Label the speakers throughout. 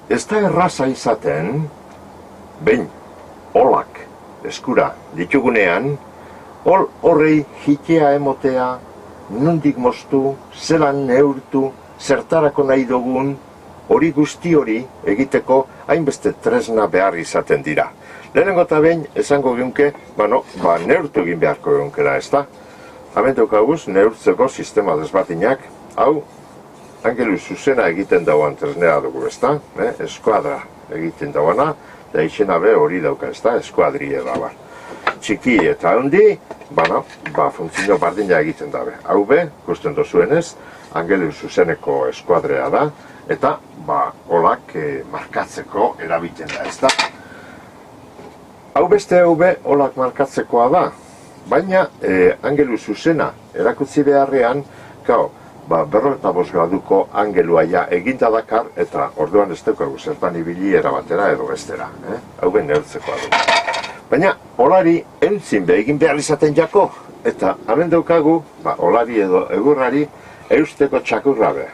Speaker 1: ez da erraza izaten, behin, olak eskura ditugunean, horrei hitea emotea, nondik moztu, zelan neurtu, zertarako nahi dugun, hori guzti hori egiteko hainbeste tresna behar izaten dira. Lehenengo eta behin esango geunke, neurtu egin beharko geunkela, ez da? Hemen daukaguz, neurtzeko sistema desberdinak, hau, angelu zuzena egiten dauan tresnea dugu, ez da? Eskuadra egiten dauana, da izena be hori dauka, ez da? Eskuadria da, bar. Txiki eta handi, funtzio bardina egiten dabe. Hau be, gusten dozuenez, angelu zuzeneko eskuadrea da, eta, olak markatzeko erabiten da, ez da? Hau beste olak markatzekoa da, baina angelu zuzena erakutzi beharrean, berrogeita bost graduko angelua eginda dakar, eta orduan ez daukagu zertan ibili erabatera edo bestera. Hau ben neurtzekoa du. Baina, olari entzin egin behar izaten jako, eta hemen daukagu, olari edo egurrari eusteko txakurra be.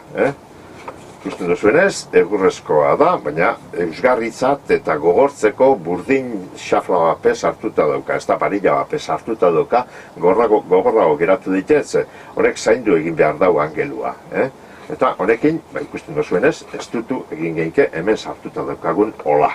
Speaker 1: Ikusten duzuenez, egurrezkoa da, baina eusgarritzat eta gogortzeko burdin xafla bape sartuta dauka, ez da parilla bape sartuta dauka, gogorrago geratu ditetze, honek zaindu egin behar dau angelua. Eta honekin, ikusten duzuenez, ez dutu egin geinke hemen sartuta daukagun ola.